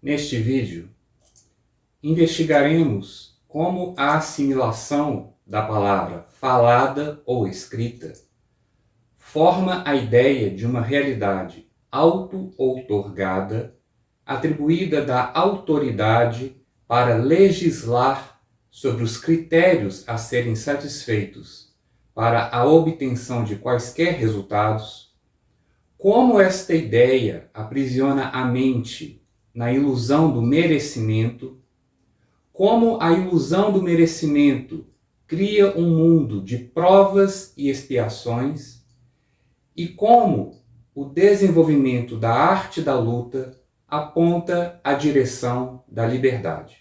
Neste vídeo, investigaremos como a assimilação da palavra falada ou escrita forma a ideia de uma realidade auto-outorgada, atribuída da autoridade para legislar sobre os critérios a serem satisfeitos para a obtenção de quaisquer resultados, como esta ideia aprisiona a mente na ilusão do merecimento, como a ilusão do merecimento cria um mundo de provas e expiações, e como o desenvolvimento da arte da luta aponta a direção da liberdade.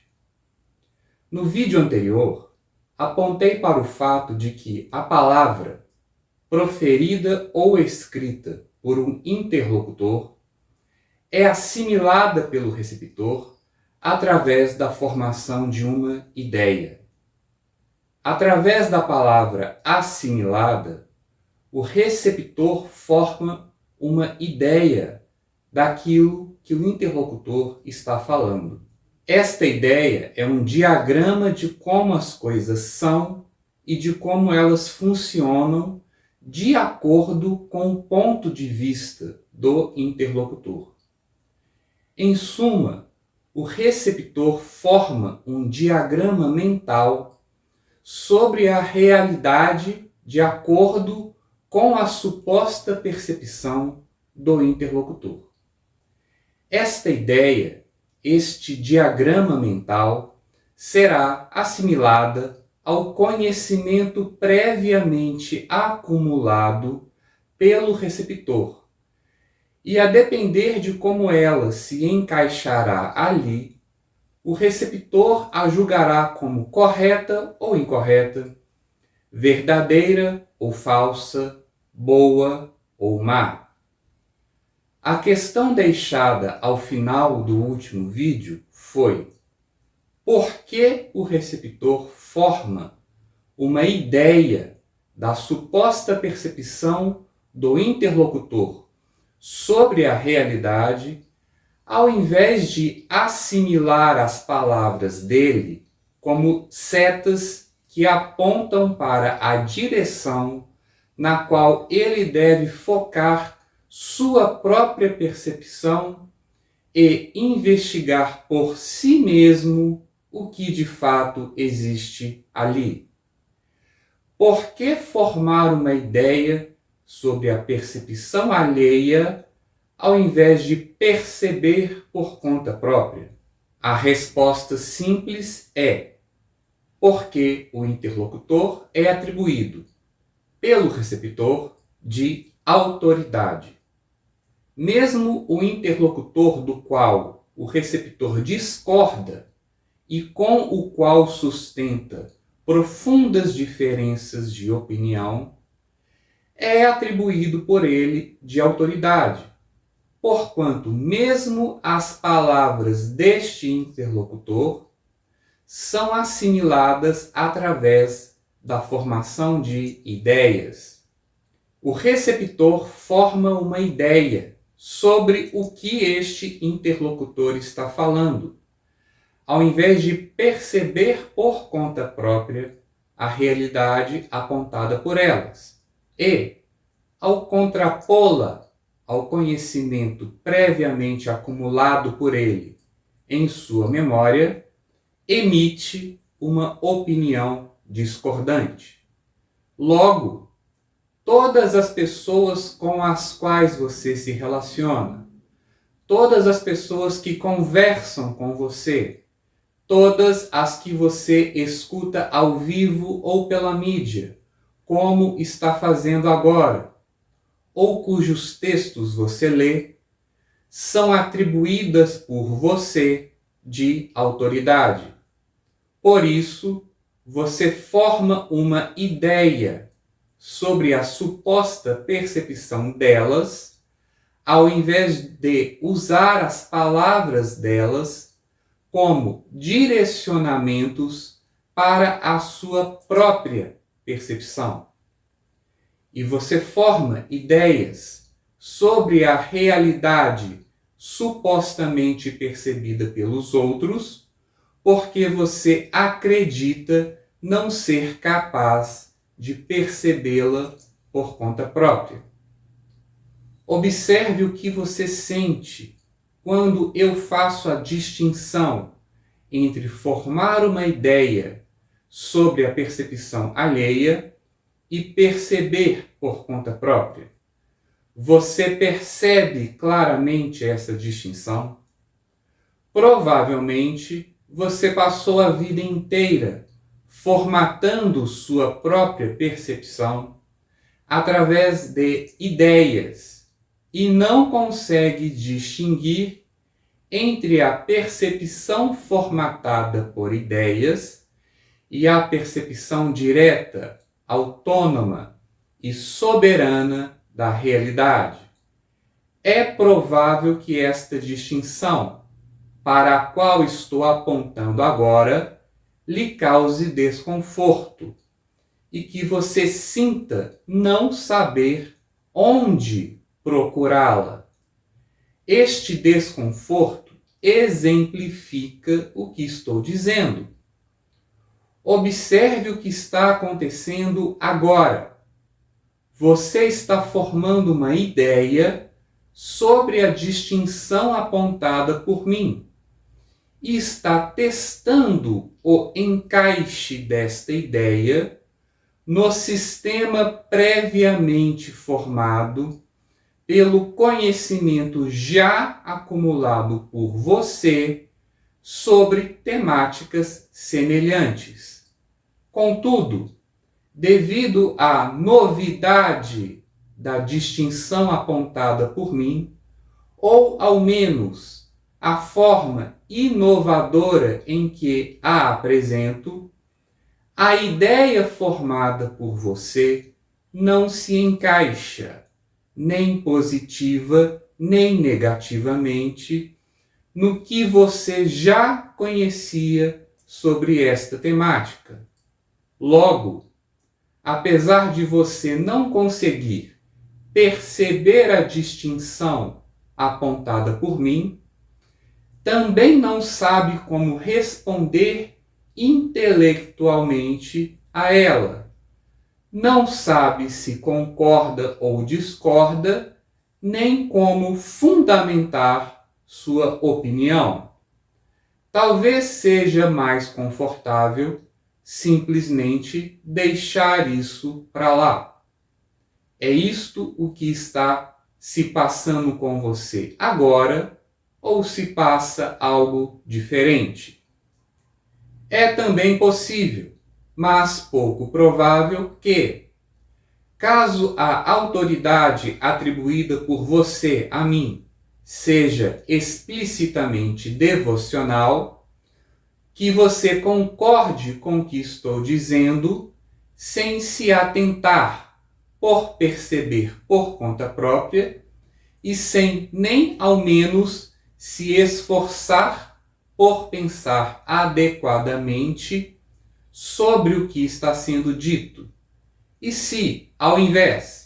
No vídeo anterior, apontei para o fato de que a palavra, proferida ou escrita por um interlocutor, é assimilada pelo receptor através da formação de uma ideia. Através da palavra assimilada, o receptor forma uma ideia daquilo que o interlocutor está falando. Esta ideia é um diagrama de como as coisas são e de como elas funcionam de acordo com o ponto de vista do interlocutor. Em suma, o receptor forma um diagrama mental sobre a realidade de acordo com a suposta percepção do interlocutor. Esta ideia, este diagrama mental, será assimilada ao conhecimento previamente acumulado pelo receptor, e a depender de como ela se encaixará ali, o receptor a julgará como correta ou incorreta, verdadeira ou falsa, boa ou má. A questão deixada ao final do último vídeo foi: por que o receptor forma uma ideia da suposta percepção do interlocutor sobre a realidade, ao invés de assimilar as palavras dele como setas que apontam para a direção na qual ele deve focar sua própria percepção e investigar por si mesmo o que de fato existe ali? Por que formar uma ideia sobre a percepção alheia ao invés de perceber por conta própria? A resposta simples é: porque o interlocutor é atribuído pelo receptor de autoridade. Mesmo o interlocutor do qual o receptor discorda e com o qual sustenta profundas diferenças de opinião, é atribuído por ele de autoridade, porquanto mesmo as palavras deste interlocutor são assimiladas através da formação de ideias. O receptor forma uma ideia sobre o que este interlocutor está falando, ao invés de perceber por conta própria a realidade apontada por elas, e, ao contrapô-la ao conhecimento previamente acumulado por ele em sua memória, emite uma opinião discordante. Logo, todas as pessoas com as quais você se relaciona, todas as pessoas que conversam com você, todas as que você escuta ao vivo ou pela mídia, como está fazendo agora, ou cujos textos você lê, são atribuídas por você de autoridade. Por isso, você forma uma ideia sobre a suposta percepção delas, ao invés de usar as palavras delas como direcionamentos para a sua própria percepção. E você forma ideias sobre a realidade supostamente percebida pelos outros, porque você acredita não ser capaz de percebê-la por conta própria. Observe o que você sente quando eu faço a distinção entre formar uma ideia sobre a percepção alheia e perceber por conta própria. Você percebe claramente essa distinção? Provavelmente você passou a vida inteira formatando sua própria percepção através de ideias e não consegue distinguir entre a percepção formatada por ideias e a percepção direta, autônoma e soberana da realidade. É provável que esta distinção, para a qual estou apontando agora, lhe cause desconforto e que você sinta não saber onde procurá-la. Este desconforto exemplifica o que estou dizendo. Observe o que está acontecendo agora. Você está formando uma ideia sobre a distinção apontada por mim e está testando o encaixe desta ideia no sistema previamente formado pelo conhecimento já acumulado por você sobre temáticas semelhantes. Contudo, devido à novidade da distinção apontada por mim, ou ao menos a forma inovadora em que a apresento, a ideia formada por você não se encaixa, nem positiva nem negativamente, no que você já conhecia sobre esta temática. Logo, apesar de você não conseguir perceber a distinção apontada por mim, também não sabe como responder intelectualmente a ela. Não sabe se concorda ou discorda, nem como fundamentar sua opinião. Talvez seja mais confortável simplesmente deixar isso para lá. É isto o que está se passando com você agora, ou se passa algo diferente? É também possível, mas pouco provável que, caso a autoridade atribuída por você a mim seja explicitamente devocional, que você concorde com o que estou dizendo sem se atentar por perceber por conta própria e sem nem ao menos se esforçar por pensar adequadamente sobre o que está sendo dito. E se, ao invés,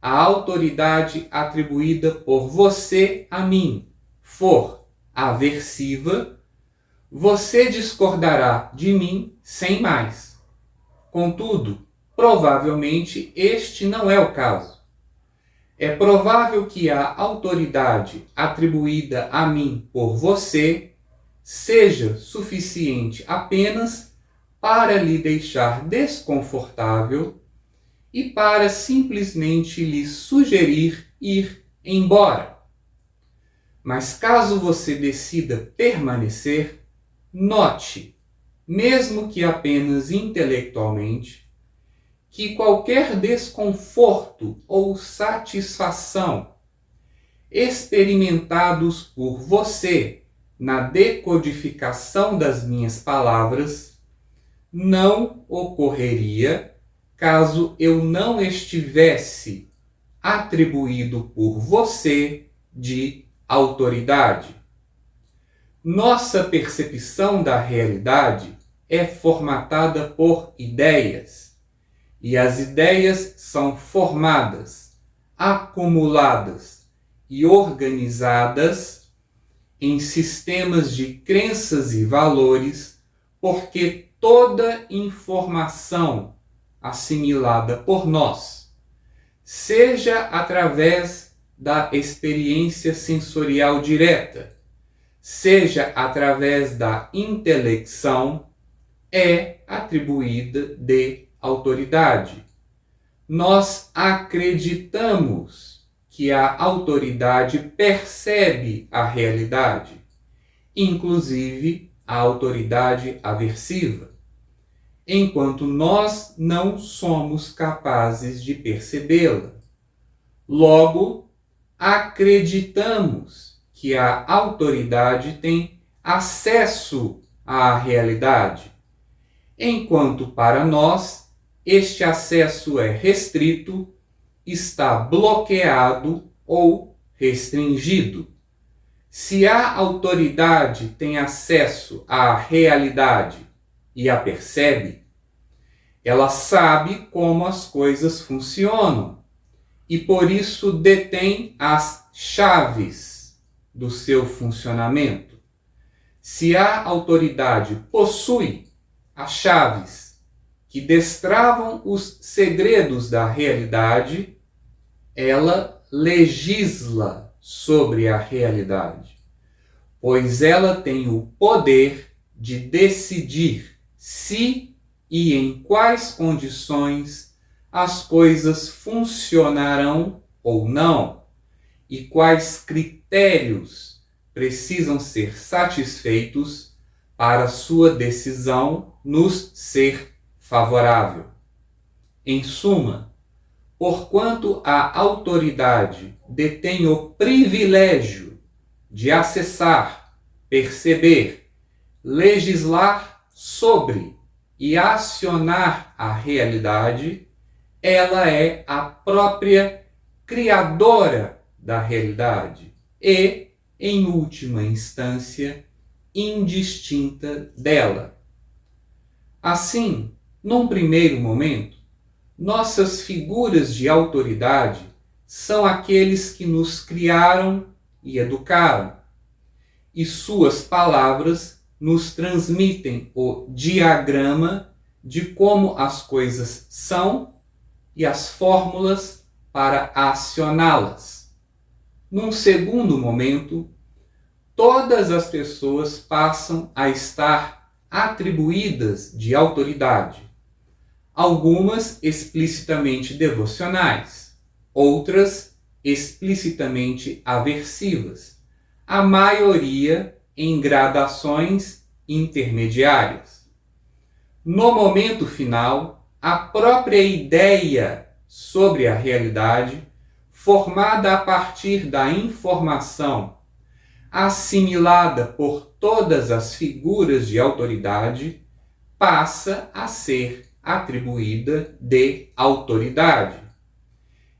a autoridade atribuída por você a mim for aversiva, você discordará de mim sem mais. Contudo, provavelmente este não é o caso. É provável que a autoridade atribuída a mim por você seja suficiente apenas para lhe deixar desconfortável e para simplesmente lhe sugerir ir embora. Mas caso você decida permanecer, note, mesmo que apenas intelectualmente, que qualquer desconforto ou satisfação experimentados por você na decodificação das minhas palavras não ocorreria caso eu não estivesse atribuído por você de autoridade. Nossa percepção da realidade é formatada por ideias, e as ideias são formadas, acumuladas e organizadas em sistemas de crenças e valores, porque toda informação assimilada por nós, seja através da experiência sensorial direta, seja através da intelecção, é atribuída de autoridade. Nós acreditamos que a autoridade percebe a realidade, inclusive a autoridade aversiva, enquanto nós não somos capazes de percebê-la. Logo, acreditamos que a autoridade tem acesso à realidade, enquanto para nós este acesso é restrito, está bloqueado ou restringido. Se a autoridade tem acesso à realidade e a percebe, ela sabe como as coisas funcionam e por isso detém as chaves do seu funcionamento. Se a autoridade possui as chaves que destravam os segredos da realidade, ela legisla sobre a realidade, pois ela tem o poder de decidir se e em quais condições as coisas funcionarão ou não, e quais critérios precisam ser satisfeitos para sua decisão nos ser favorável. Em suma, porquanto a autoridade detém o privilégio de acessar, perceber, legislar sobre e acionar a realidade, ela é a própria criadora da realidade e, em última instância, indistinta dela. Assim, num primeiro momento, nossas figuras de autoridade são aqueles que nos criaram e educaram, e suas palavras nos transmitem o diagrama de como as coisas são e as fórmulas para acioná-las. Num segundo momento, todas as pessoas passam a estar atribuídas de autoridade, algumas explicitamente devocionais, outras explicitamente aversivas, a maioria em gradações intermediárias. No momento final, a própria ideia sobre a realidade, formada a partir da informação assimilada por todas as figuras de autoridade, passa a ser atribuída de autoridade.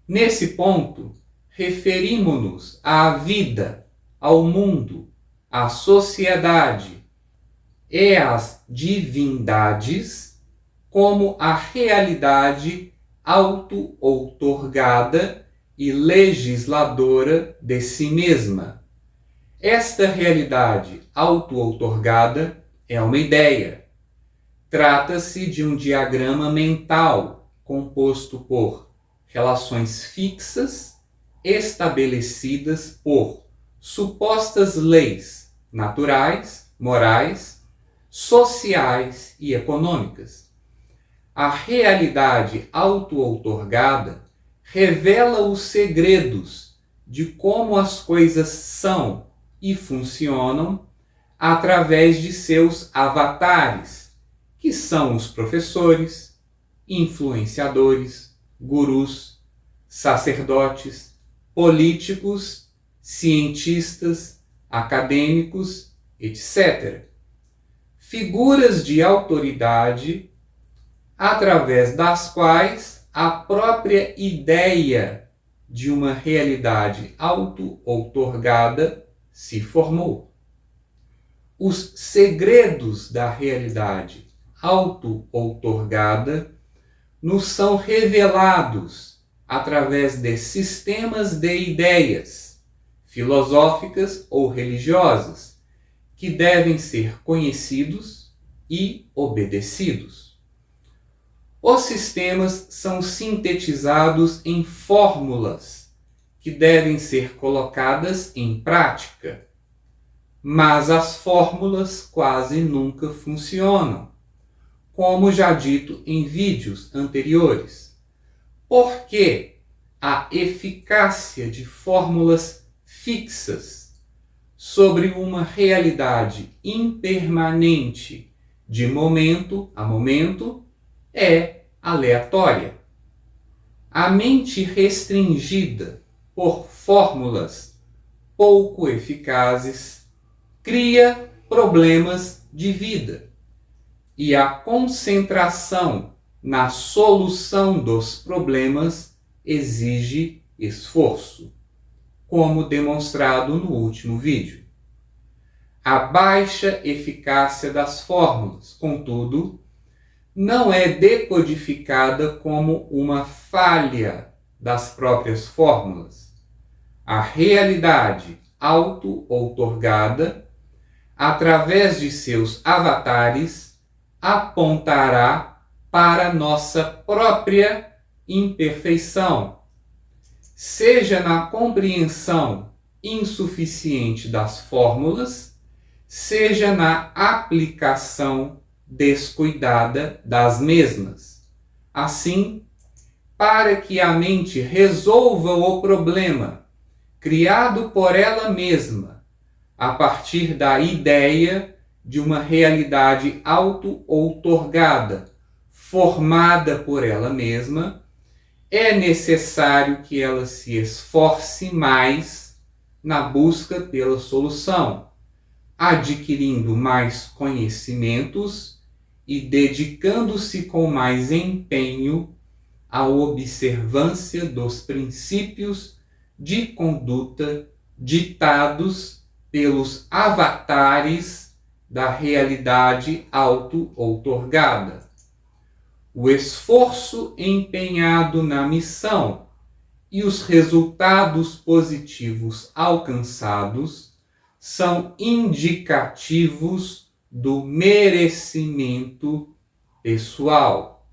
Nesse ponto, referimos-nos à vida, ao mundo, à sociedade e às divindades como a realidade auto-outorgada e legisladora de si mesma. Esta realidade auto-outorgada é uma ideia. Trata-se de um diagrama mental composto por relações fixas estabelecidas por supostas leis naturais, morais, sociais e econômicas. A realidade auto-outorgada revela os segredos de como as coisas são e funcionam através de seus avatares, que são os professores, influenciadores, gurus, sacerdotes, políticos, cientistas, acadêmicos, etc. Figuras de autoridade através das quais a própria ideia de uma realidade auto-outorgada se formou. Os segredos da realidade auto-outorgada nos são revelados através de sistemas de ideias, filosóficas ou religiosas, que devem ser conhecidos e obedecidos. Os sistemas são sintetizados em fórmulas que devem ser colocadas em prática, mas as fórmulas quase nunca funcionam, como já dito em vídeos anteriores, porque a eficácia de fórmulas fixas sobre uma realidade impermanente de momento a momento é aleatória. A mente restringida por fórmulas pouco eficazes cria problemas de vida, e a concentração na solução dos problemas exige esforço, como demonstrado no último vídeo. A baixa eficácia das fórmulas, contudo, não é decodificada como uma falha das próprias fórmulas. A realidade auto-outorgada, através de seus avatares, apontará para nossa própria imperfeição, seja na compreensão insuficiente das fórmulas, seja na aplicação descuidada das mesmas. Assim, para que a mente resolva o problema criado por ela mesma, a partir da ideia de uma realidade auto-outorgada, formada por ela mesma, é necessário que ela se esforce mais na busca pela solução, adquirindo mais conhecimentos e dedicando-se com mais empenho à observância dos princípios de conduta ditados pelos avatares da realidade auto-outorgada. O esforço empenhado na missão e os resultados positivos alcançados são indicativos do merecimento pessoal,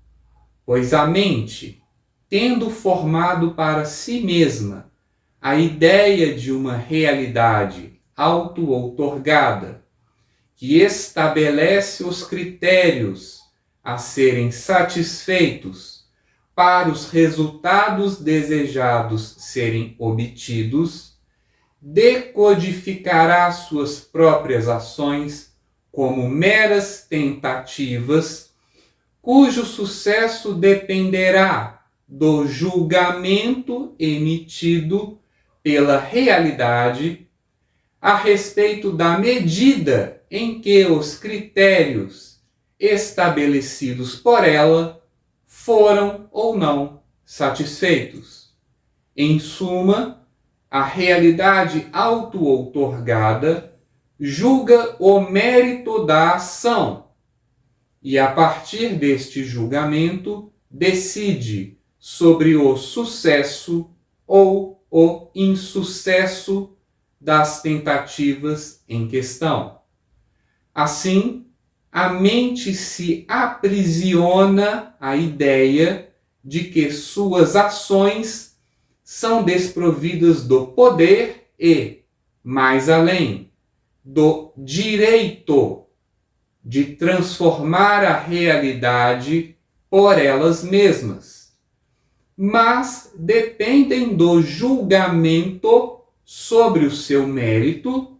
pois a mente, tendo formado para si mesma a ideia de uma realidade auto-outorgada, que estabelece os critérios a serem satisfeitos para os resultados desejados serem obtidos, decodificará suas próprias ações como meras tentativas, cujo sucesso dependerá do julgamento emitido pela realidade a respeito da medida em que os critérios estabelecidos por ela foram ou não satisfeitos. Em suma, a realidade auto-outorgada julga o mérito da ação e, a partir deste julgamento, decide sobre o sucesso ou o insucesso das tentativas em questão. Assim, a mente se aprisiona à ideia de que suas ações são desprovidas do poder e, mais além, do direito de transformar a realidade por elas mesmas, mas dependem do julgamento sobre o seu mérito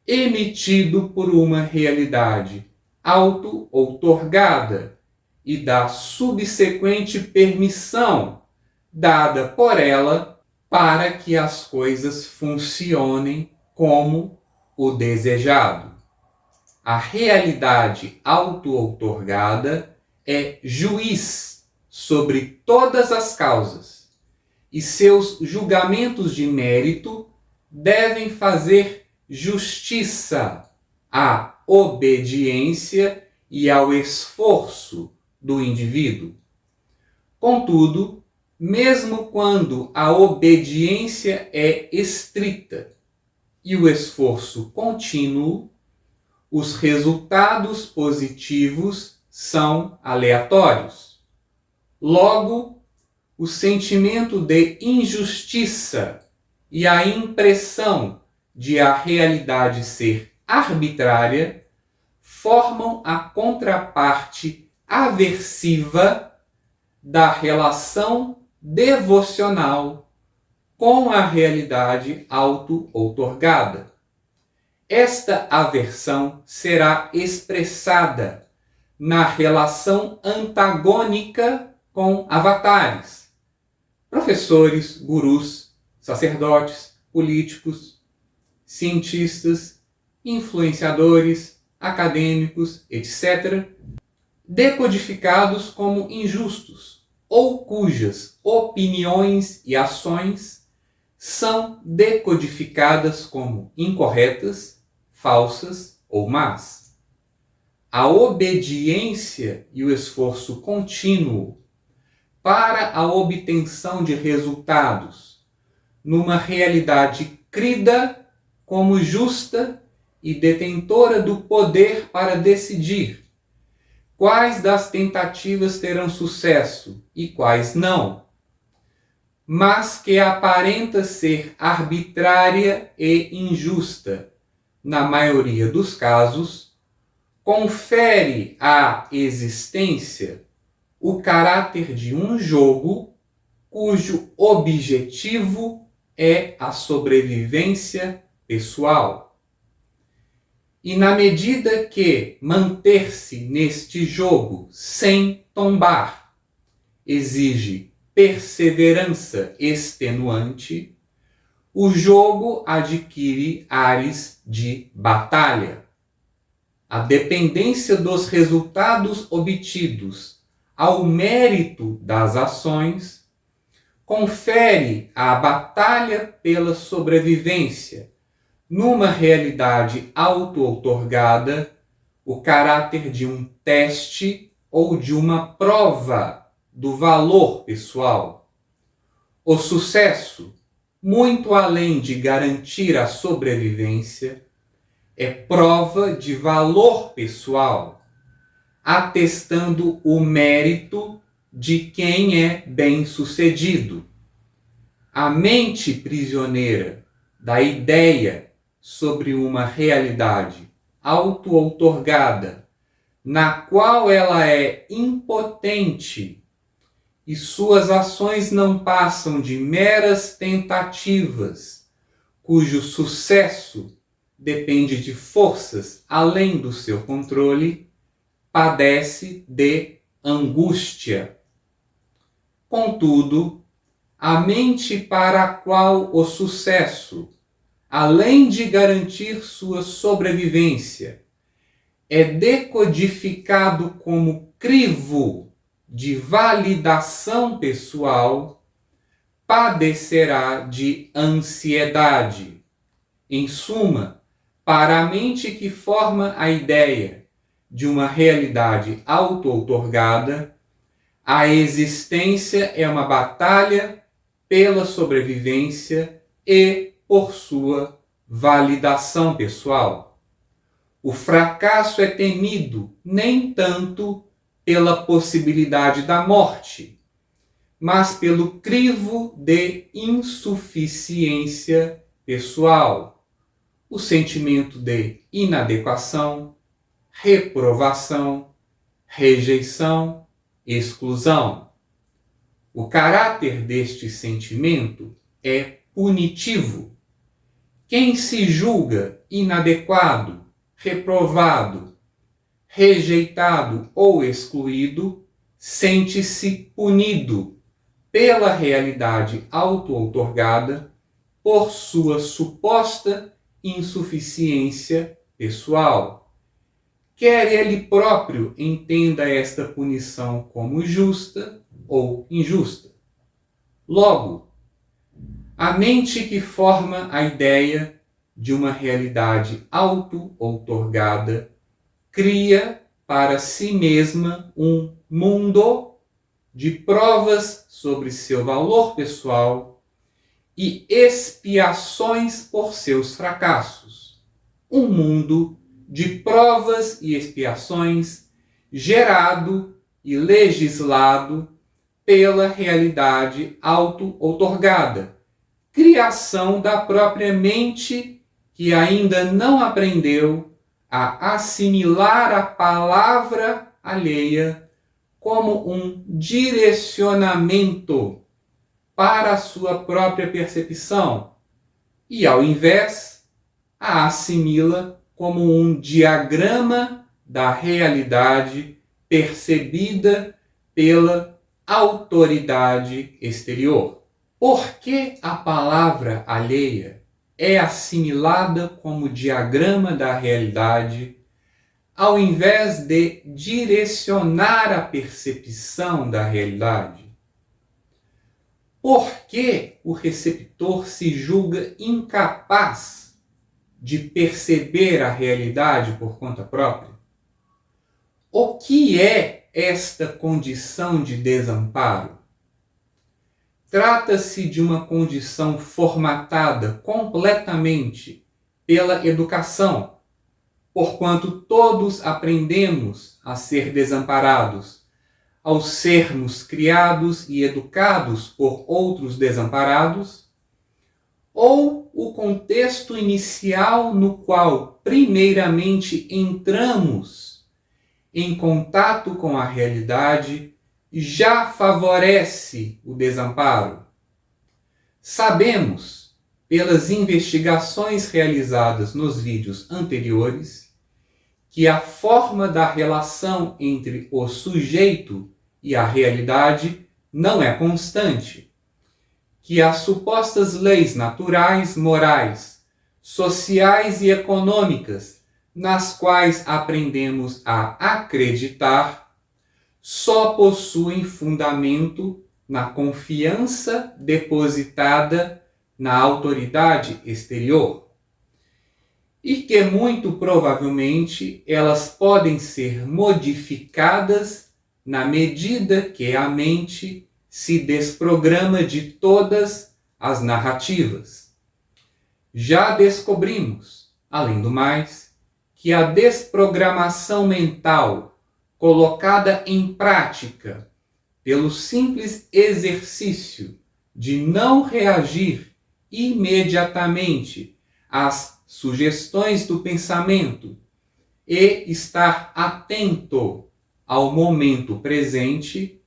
emitido por uma realidade auto-outorgada e da subsequente permissão dada por ela para que as coisas funcionem como o desejado. A realidade auto-outorgada é juiz sobre todas as causas, e seus julgamentos de mérito devem fazer justiça à obediência e ao esforço do indivíduo. Contudo, mesmo quando a obediência é estrita e o esforço contínuo, os resultados positivos são aleatórios. Logo, o sentimento de injustiça e a impressão de a realidade ser arbitrária formam a contraparte aversiva da relação devocional com a realidade auto-outorgada. Esta aversão será expressada na relação antagônica com avatares, professores, gurus, sacerdotes, políticos, cientistas, influenciadores, acadêmicos, etc., decodificados como injustos ou cujas opiniões e ações são decodificadas como incorretas, falsas ou más. A obediência e o esforço contínuo para a obtenção de resultados numa realidade crida como justa e detentora do poder para decidir quais das tentativas terão sucesso e quais não, mas que aparenta ser arbitrária e injusta, na maioria dos casos, confere à existência o caráter de um jogo cujo objetivo é a sobrevivência pessoal. E na medida que manter-se neste jogo sem tombar exige perseverança extenuante, o jogo adquire ares de batalha. A dependência dos resultados obtidos ao mérito das ações confere à batalha pela sobrevivência, numa realidade auto-outorgada, o caráter de um teste ou de uma prova do valor pessoal. O sucesso, muito além de garantir a sobrevivência, é prova de valor pessoal, atestando o mérito de quem é bem-sucedido. A mente prisioneira da ideia sobre uma realidade auto-outorgada, na qual ela é impotente e suas ações não passam de meras tentativas, cujo sucesso depende de forças além do seu controle, padece de angústia. Contudo, a mente para a qual o sucesso, além de garantir sua sobrevivência, é decodificado como crivo de validação pessoal, padecerá de ansiedade. Em suma, para a mente que forma a ideia de uma realidade auto-outorgada, a existência é uma batalha pela sobrevivência e por sua validação pessoal. O fracasso é temido nem tanto pela possibilidade da morte, mas pelo crivo de insuficiência pessoal, o sentimento de inadequação, reprovação, rejeição, exclusão. O caráter deste sentimento é punitivo. Quem se julga inadequado, reprovado, rejeitado ou excluído, sente-se punido pela realidade auto-outorgada por sua suposta insuficiência pessoal. Quer ele próprio entenda esta punição como justa ou injusta. Logo, a mente que forma a ideia de uma realidade auto-outorgada cria para si mesma um mundo de provas sobre seu valor pessoal e expiações por seus fracassos. Um mundo de provas e expiações gerado e legislado pela realidade auto-outorgada, criação da própria mente que ainda não aprendeu a assimilar a palavra alheia como um direcionamento para a sua própria percepção e, ao invés, a assimila como um diagrama da realidade percebida pela autoridade exterior. Por que a palavra alheia é assimilada como diagrama da realidade, ao invés de direcionar a percepção da realidade? Por que o receptor se julga incapaz de perceber a realidade por conta própria? O que é esta condição de desamparo? Trata-se de uma condição formatada completamente pela educação, porquanto todos aprendemos a ser desamparados, ao sermos criados e educados por outros desamparados, ou o contexto inicial no qual primeiramente entramos em contato com a realidade já favorece o desamparo? Sabemos, pelas investigações realizadas nos vídeos anteriores, que a forma da relação entre o sujeito e a realidade não é constante, que as supostas leis naturais, morais, sociais e econômicas nas quais aprendemos a acreditar só possuem fundamento na confiança depositada na autoridade exterior, e que muito provavelmente elas podem ser modificadas na medida que a mente se desprograma de todas as narrativas. Já descobrimos, além do mais, que a desprogramação mental colocada em prática pelo simples exercício de não reagir imediatamente às sugestões do pensamento e estar atento ao momento presente,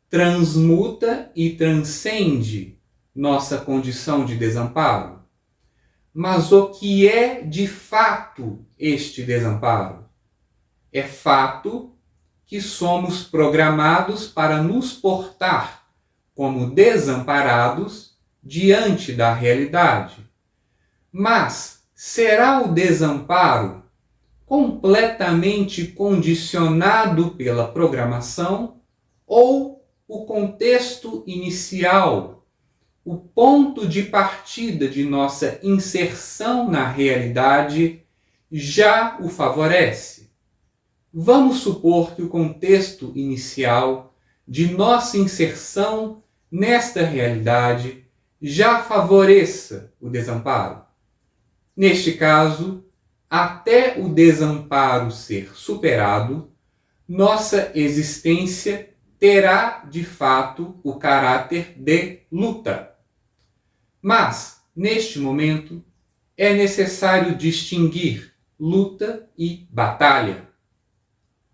transmuta e transcende nossa condição de desamparo. Mas o que é de fato este desamparo? É fato que somos programados para nos portar como desamparados diante da realidade. Mas será o desamparo completamente condicionado pela programação ou o contexto inicial, o ponto de partida de nossa inserção na realidade já o favorece? Vamos supor que o contexto inicial de nossa inserção nesta realidade já favoreça o desamparo. Neste caso, até o desamparo ser superado, nossa existência terá de fato o caráter de luta. Mas, neste momento, é necessário distinguir luta e batalha.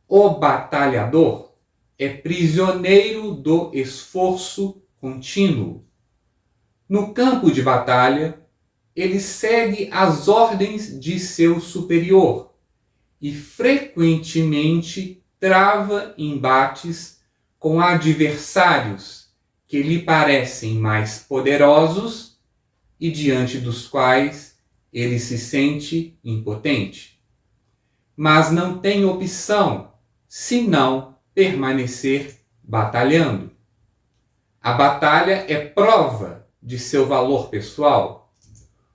O batalhador é prisioneiro do esforço contínuo. No campo de batalha, ele segue as ordens de seu superior e frequentemente trava embates com adversários que lhe parecem mais poderosos e diante dos quais ele se sente impotente. Mas não tem opção senão permanecer batalhando. A batalha é prova de seu valor pessoal.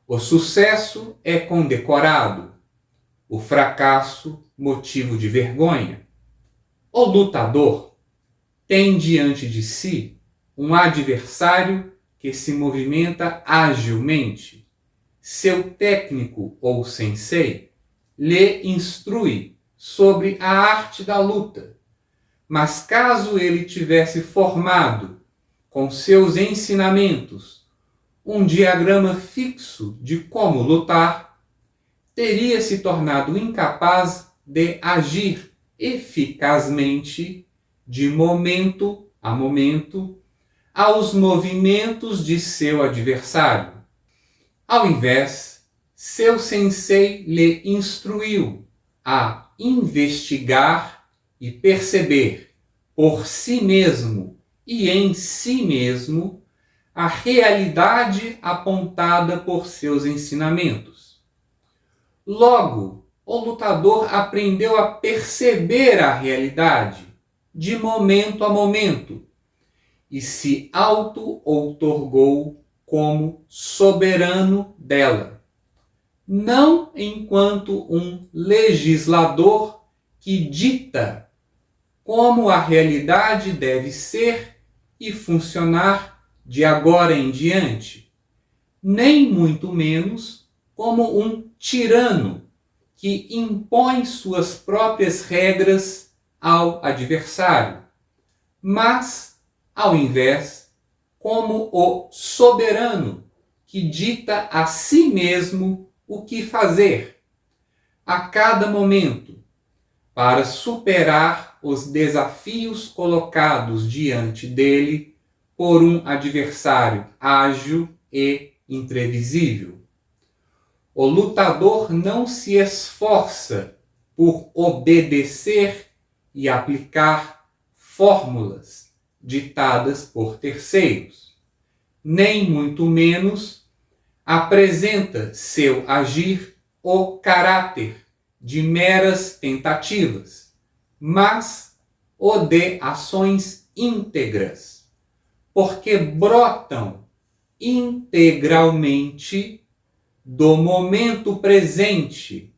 O sucesso é condecorado, o fracasso motivo de vergonha. O lutador tem diante de si um adversário que se movimenta agilmente. Seu técnico ou sensei lhe instrui sobre a arte da luta. Mas caso ele tivesse formado, com seus ensinamentos, um diagrama fixo de como lutar, teria se tornado incapaz de agir eficazmente, de momento a momento, aos movimentos de seu adversário. Ao invés, seu sensei lhe instruiu a investigar e perceber por si mesmo e em si mesmo a realidade apontada por seus ensinamentos. Logo, o lutador aprendeu a perceber a realidade de momento a momento e se auto-outorgou como soberano dela, não enquanto um legislador que dita como a realidade deve ser e funcionar de agora em diante, nem muito menos como um tirano que impõe suas próprias regras ao adversário, mas, ao invés, como o soberano que dita a si mesmo o que fazer a cada momento para superar os desafios colocados diante dele por um adversário ágil e imprevisível. O lutador não se esforça por obedecer e aplicar fórmulas ditadas por terceiros, nem muito menos apresenta seu agir o caráter de meras tentativas, mas o de ações íntegras, porque brotam integralmente do momento presente,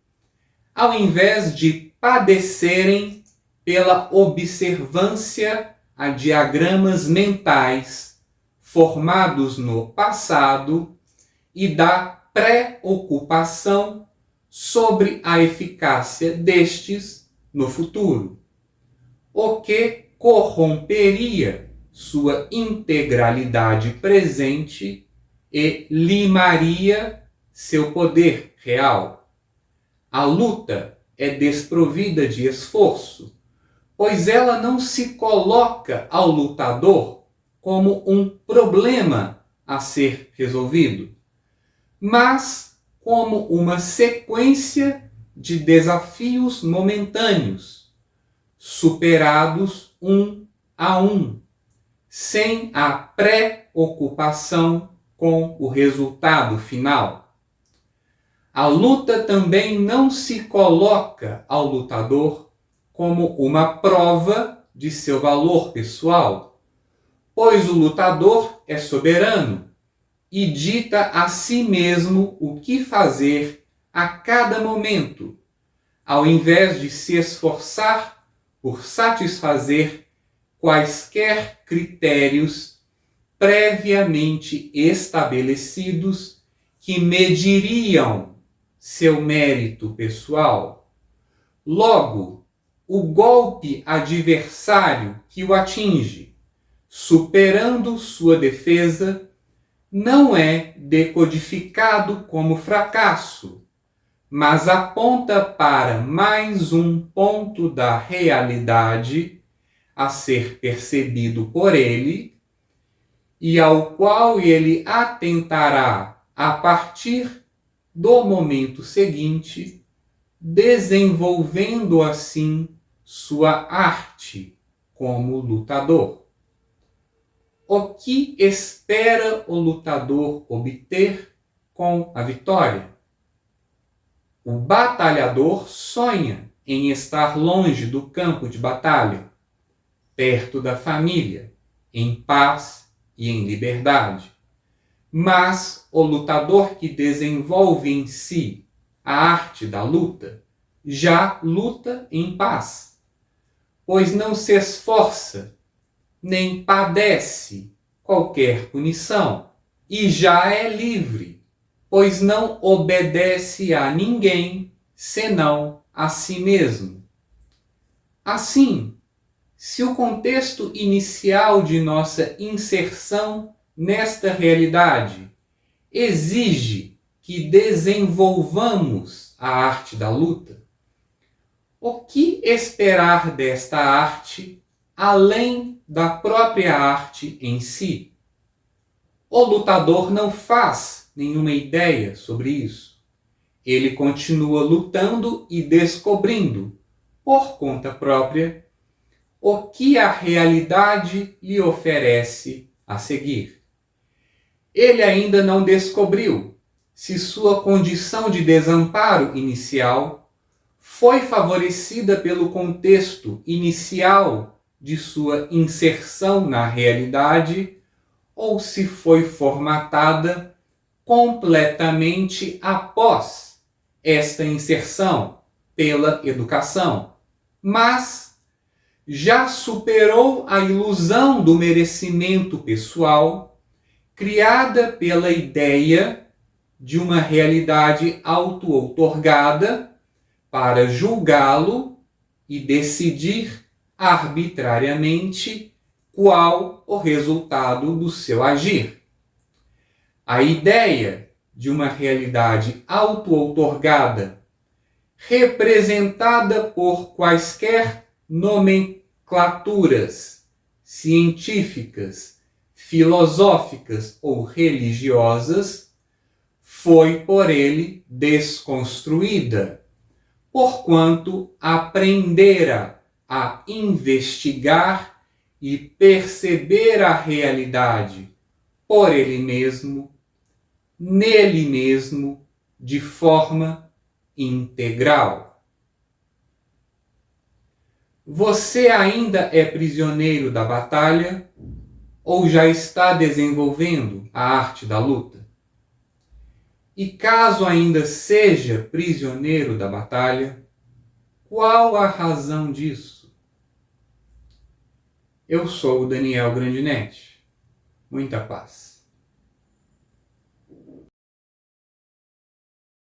ao invés de padecerem pela observância a diagramas mentais formados no passado e da preocupação sobre a eficácia destes no futuro, o que corromperia sua integralidade presente e limaria seu poder real. A luta é desprovida de esforço, pois ela não se coloca ao lutador como um problema a ser resolvido, mas como uma sequência de desafios momentâneos, superados um a um, sem a preocupação com o resultado final. A luta também não se coloca ao lutador como uma prova de seu valor pessoal, pois o lutador é soberano e dita a si mesmo o que fazer a cada momento, ao invés de se esforçar por satisfazer quaisquer critérios previamente estabelecidos que mediriam seu mérito pessoal. Logo, o golpe adversário que o atinge, superando sua defesa, não é decodificado como fracasso, mas aponta para mais um ponto da realidade a ser percebido por ele e ao qual ele atentará a partir do momento seguinte, desenvolvendo assim sua arte como lutador. O que espera o lutador obter com a vitória? O batalhador sonha em estar longe do campo de batalha, perto da família, em paz e em liberdade. Mas o lutador que desenvolve em si a arte da luta já luta em paz, pois não se esforça nem padece qualquer punição, e já é livre, pois não obedece a ninguém senão a si mesmo. Assim, se o contexto inicial de nossa inserção nesta realidade exige que desenvolvamos a arte da luta, o que esperar desta arte além da própria arte em si? O lutador não faz nenhuma ideia sobre isso. Ele continua lutando e descobrindo, por conta própria, o que a realidade lhe oferece a seguir. Ele ainda não descobriu se sua condição de desamparo inicial foi favorecida pelo contexto inicial de sua inserção na realidade ou se foi formatada completamente após esta inserção pela educação, mas já superou a ilusão do merecimento pessoal criada pela ideia de uma realidade auto-outorgada para julgá-lo e decidir arbitrariamente qual o resultado do seu agir. A ideia de uma realidade auto-outorgada, representada por quaisquer nomenclaturas científicas, filosóficas ou religiosas, foi por ele desconstruída, porquanto aprendera a investigar e perceber a realidade por ele mesmo, nele mesmo, de forma integral. Você ainda é prisioneiro da batalha ou já está desenvolvendo a arte da luta? E caso ainda seja prisioneiro da batalha, qual a razão disso? Eu sou o Daniel Grandinetti. Muita paz.